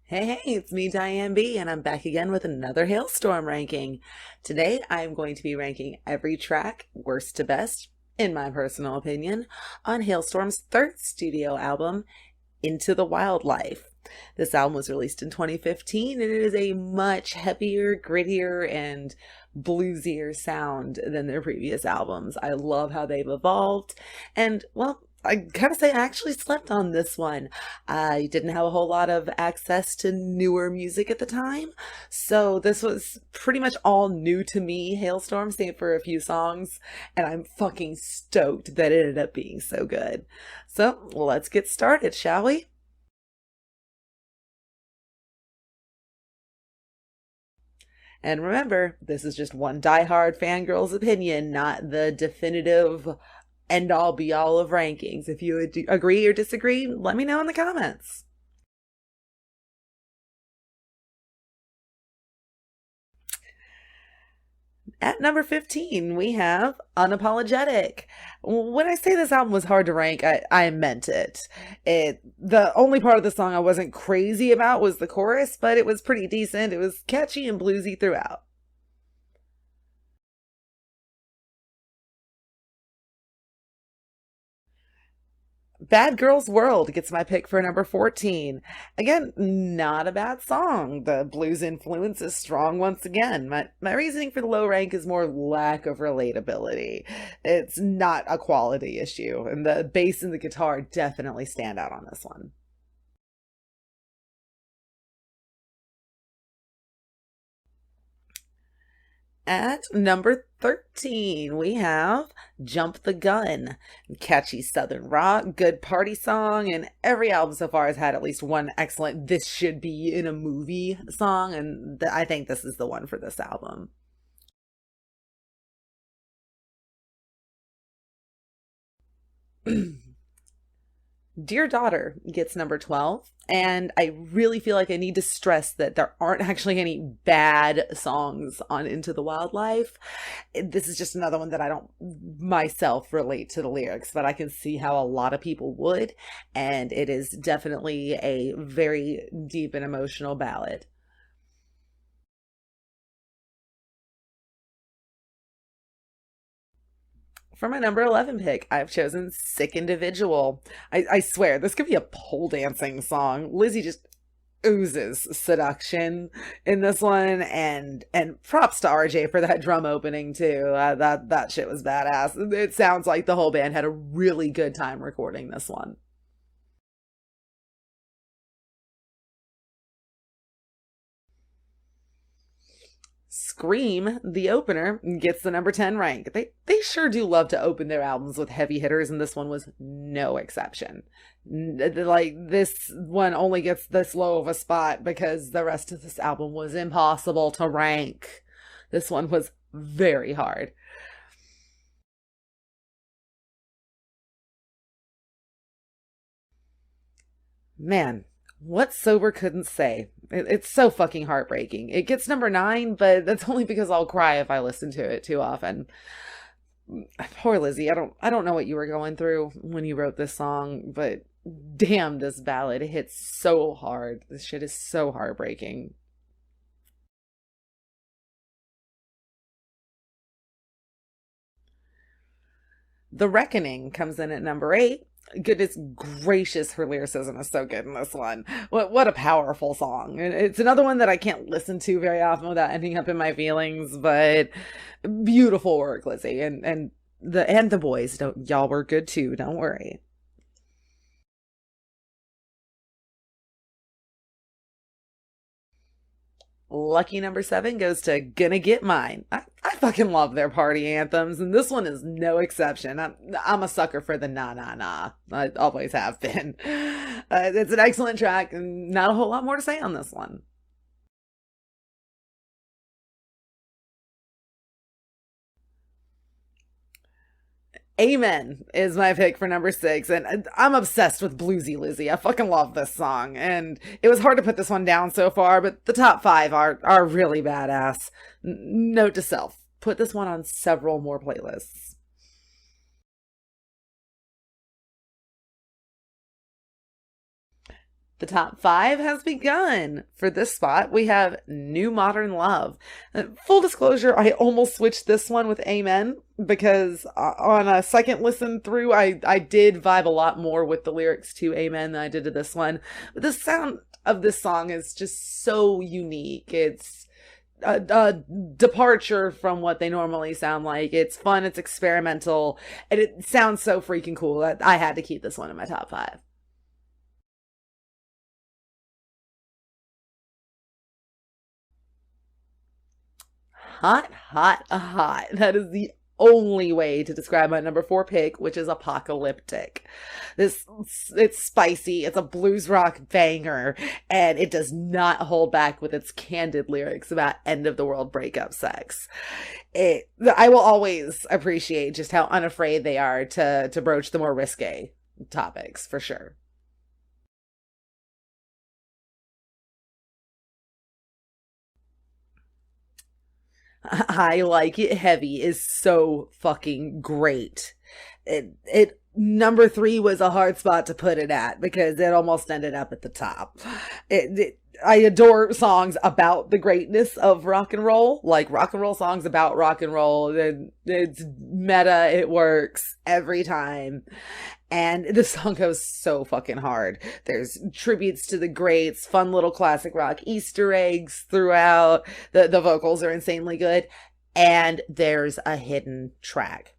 Hey, it's me, Diane B, and I'm back again with another Halestorm ranking. Today, I'm going to be ranking every track, worst to best, in my personal opinion, on Halestorm's third studio album, Into the Wildlife. This album was released in 2015, and it is a much heavier, grittier, and bluesier sound than their previous albums. I love how they've evolved, and well, I gotta say, I actually slept on this one. I didn't have a whole lot of access to newer music at the time, so this was pretty much all new to me, Hailstorm, save for a few songs, and I'm fucking stoked that it ended up being so good. So let's get started, shall we? And remember, this is just one diehard fangirl's opinion, not the definitive end all be all of rankings. If you agree or disagree, let me know in the comments. At number 15, we have Unapologetic. When I say this album was hard to rank, I meant it. The only part of the song I wasn't crazy about was the chorus, but it was pretty decent. It was catchy and bluesy throughout. Bad Girls World gets my pick for number 14. Again, not a bad song. The blues influence is strong once again. My reasoning for the low rank is more lack of relatability. It's not a quality issue, and the bass and the guitar definitely stand out on this one. At number 13, we have Jump the Gun. Catchy Southern rock, good party song, and every album so far has had at least one excellent "this should be in a movie" song, and I think this is the one for this album. Dear Daughter gets number 12, and I really feel like I need to stress that there aren't actually any bad songs on Into the Wildlife. This is just another one that I don't myself relate to the lyrics, but I can see how a lot of people would, and it is definitely a very deep and emotional ballad. For my number 11 pick, I've chosen Sick Individual. I swear, this could be a pole dancing song. Lizzie just oozes seduction in this one, and props to RJ for that drum opening too. That shit was badass. It sounds like the whole band had a really good time recording this one. Scream, the opener, gets the number 10 rank. They sure do love to open their albums with heavy hitters, and this one was no exception. Like, this one only gets this low of a spot because the rest of this album was impossible to rank. This one was very hard. Man, what sober couldn't say? It's so fucking heartbreaking. It gets number 9, but that's only because I'll cry if I listen to it too often. Poor Lizzie. I don't know what you were going through when you wrote this song, but damn, this ballad hits so hard. This shit is so heartbreaking. The Reckoning comes in at number 8. Goodness gracious, her lyricism is so good in this one. What a powerful song. It's another one that I can't listen to very often without ending up in my feelings, but beautiful work, Lizzie. And the boys, don't y'all were good too, don't worry. Lucky number 7 goes to Gonna Get Mine. I fucking love their party anthems, and this one is no exception. I'm a sucker for the na na na. I always have been. It's an excellent track, and not a whole lot more to say on this one. Amen is my pick for number 6, and I'm obsessed with Bluesy Lizzie. I fucking love this song, and it was hard to put this one down so far, but the top 5 are really badass. Note to self: put this one on several more playlists. The top 5 has begun. For this spot, we have New Modern Love. Full disclosure, I almost switched this one with Amen because on a second listen through, I did vibe a lot more with the lyrics to Amen than I did to this one. But the sound of this song is just so unique. It's a departure from what they normally sound like. It's fun, it's experimental, and it sounds so freaking cool that I had to keep this one in my top 5. Hot, hot, hot. That is the only way to describe my number 4 pick, which is apocalyptic. It's spicy, it's a blues rock banger, and it does not hold back with its candid lyrics about end of the world breakup sex. I will always appreciate just how unafraid they are to broach the more risque topics, for sure. I Like It Heavy is so fucking great. It number 3 was a hard spot to put it at because it almost ended up at the top. I adore songs about the greatness of rock and roll, like rock and roll songs about rock and roll. It's meta, it works every time. And the song goes so fucking hard. There's tributes to the greats, fun little classic rock Easter eggs throughout. The vocals are insanely good. And there's a hidden track.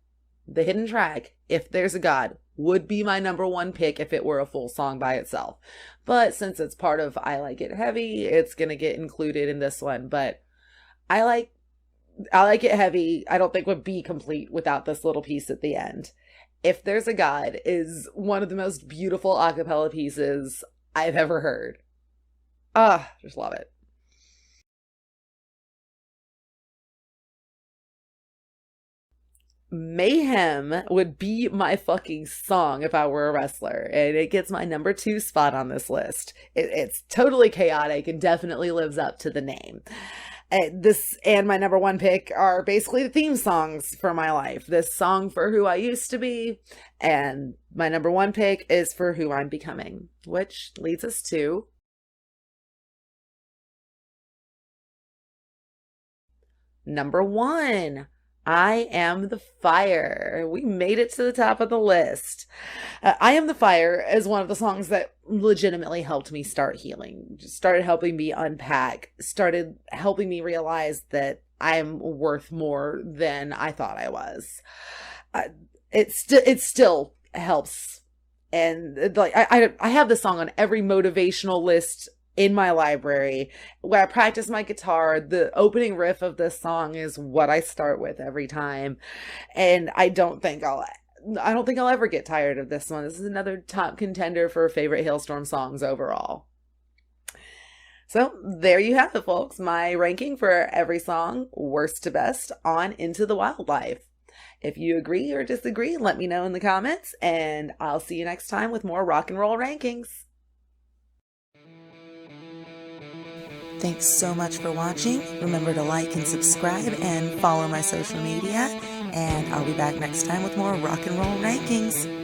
The hidden track, If There's a God, would be my number 1 pick if it were a full song by itself. But since it's part of I Like It Heavy, it's going to get included in this one. But I like It Heavy, I don't think would be complete without this little piece at the end. If There's a God is one of the most beautiful a cappella pieces I've ever heard. Just love it. Mayhem would be my fucking song if I were a wrestler, and it gets my number 2 spot on this list. It's totally chaotic and definitely lives up to the name. This and my number 1 pick are basically the theme songs for my life. This song for Who I Used to Be, and my number 1 pick is for Who I'm Becoming, which leads us to number 1. I Am the Fire. We made it to the top of the list. I Am the Fire is one of the songs that legitimately helped me start healing. Just started helping me unpack, started helping me realize that I'm worth more than I thought I was. It still helps. And like I have this song on every motivational list in my library where I practice my guitar. The opening riff of this song is what I start with every time, and I don't think I'll ever get tired of this one. This is another top contender for favorite Halestorm songs overall. So there you have it, folks. My ranking for every song, worst to best, on Into the Wildlife. If you agree or disagree, let me know in the comments, and I'll see you next time with more rock and roll rankings. Thanks so much for watching. Remember to like and subscribe and follow my social media. And I'll be back next time with more rock and roll rankings.